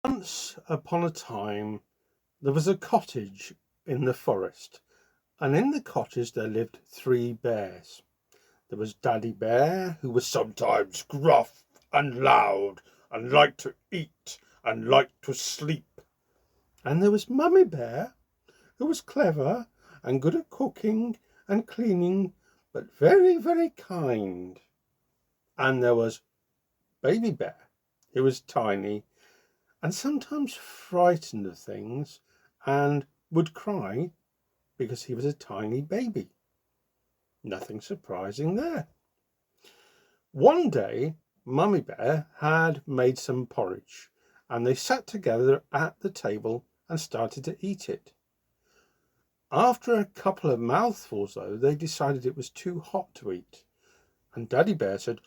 Once upon a time, there was a cottage in the forest, and in the cottage there lived three bears. There was Daddy Bear, who was sometimes gruff and loud, and liked to eat and liked to sleep. And there was Mummy Bear, who was clever and good at cooking and cleaning, but very, very kind. And there was Baby Bear, who was tiny and sometimes frightened of things and would cry because he was a tiny baby. Nothing surprising there. One day, Mummy Bear had made some porridge, and they sat together at the table and started to eat it. After a couple of mouthfuls, though, they decided it was too hot to eat, and Daddy Bear said,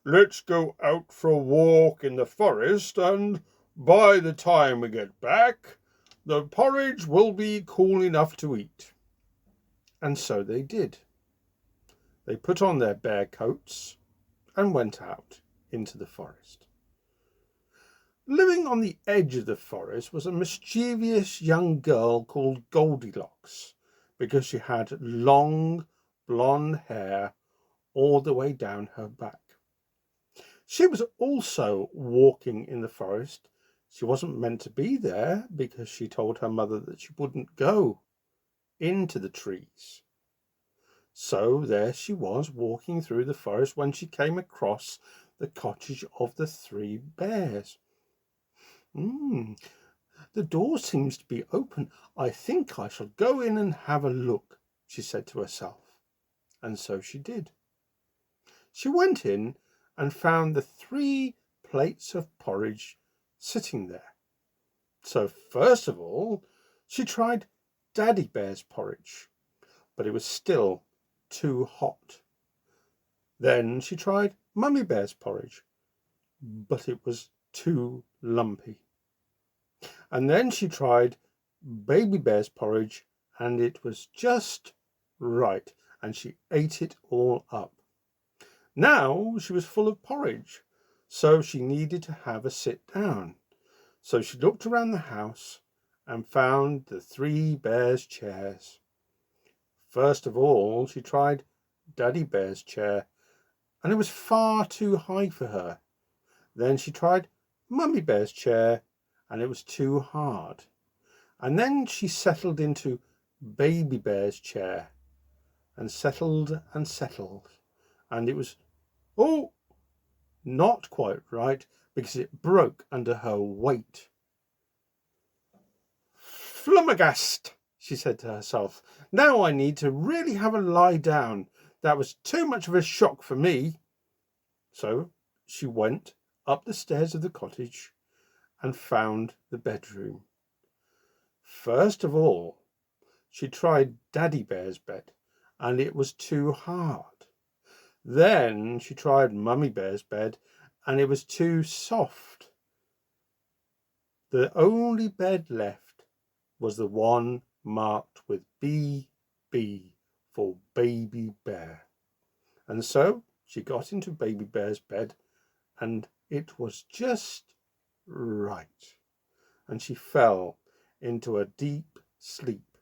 "Let's go out for a walk in the forest, and by the time we get back, the porridge will be cool enough to eat." And so they did. They put on their bear coats and went out into the forest. Living on the edge of the forest was a mischievous young girl called Goldilocks, because she had long blonde hair all the way down her back. She was also walking in the forest. She wasn't meant to be there because she told her mother that she wouldn't go into the trees. So there she was walking through the forest when she came across the cottage of the three bears. The door seems to be open. I think I shall go in and have a look, she said to herself. And so she did. She went in and found the 3 plates of porridge sitting there. So first of all, she tried Daddy Bear's porridge, but it was still too hot. Then she tried Mummy Bear's porridge, but it was too lumpy. And then she tried Baby Bear's porridge, and it was just right, and she ate it all up. Now she was full of porridge, so she needed to have a sit down. So she looked around the house and found the 3 bears' chairs. First of all, she tried Daddy Bear's chair, and it was far too high for her. Then she tried Mummy Bear's chair, and it was too hard. And then she settled into Baby Bear's chair and settled, and it was not quite right because it broke under her weight. "Flumagast," she said to herself. "Now I need to really have a lie down. That was too much of a shock for me." So she went up the stairs of the cottage and found the bedroom. First of all, she tried Daddy Bear's bed, and it was too hard. Then she tried Mummy Bear's bed, and it was too soft. The only bed left was the one marked with BB for Baby Bear. And so she got into Baby Bear's bed, and it was just right. And she fell into a deep sleep.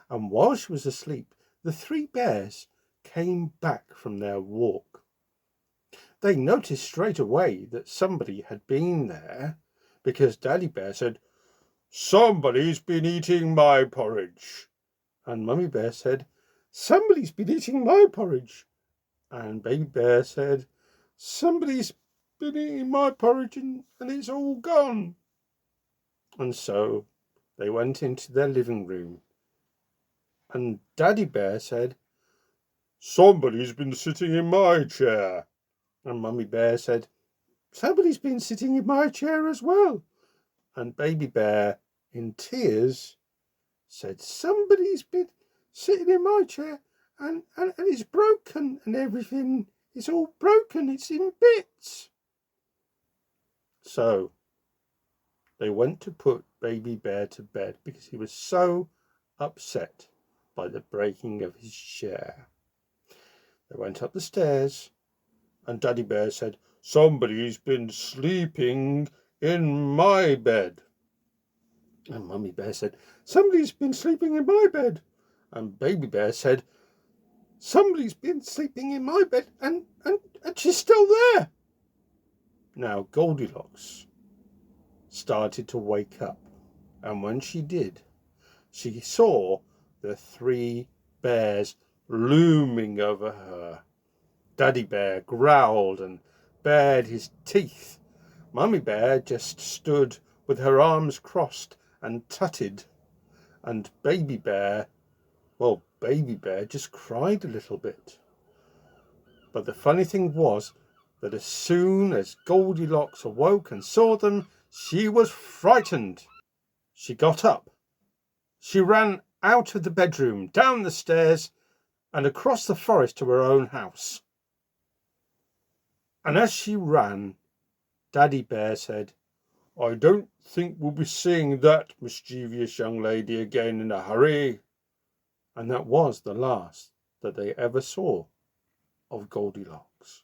And while she was asleep, the 3 bears came back from their walk. They noticed straight away that somebody had been there, because Daddy Bear said, "Somebody's been eating my porridge." And Mummy Bear said, "Somebody's been eating my porridge." And Baby Bear said, "Somebody's been eating my porridge and it's all gone." And so they went into their living room, and Daddy Bear said, "Somebody's been sitting in my chair." And Mummy Bear said, "Somebody's been sitting in my chair as well." And Baby Bear, in tears, said, "Somebody's been sitting in my chair and it's broken and everything. It's all broken. It's in bits." So they went to put Baby Bear to bed because he was so upset by the breaking of his chair. They went up the stairs, and Daddy Bear said, "Somebody's been sleeping in my bed. And Mummy Bear said, somebody's been sleeping in my bed. And Baby Bear said, somebody's been sleeping in my bed, and she's still there. Now Goldilocks started to wake up, and when she did, she saw the three bears looming over her. Daddy Bear growled and bared his teeth. Mummy Bear just stood with her arms crossed and tutted. And Baby Bear just cried a little bit. But the funny thing was that as soon as Goldilocks awoke and saw them, she was frightened. She got up. She ran out of the bedroom, down the stairs, and across the forest to her own house. And as she ran, Daddy Bear said, I don't think we'll be seeing that mischievous young lady again in a hurry. And that was the last that they ever saw of Goldilocks.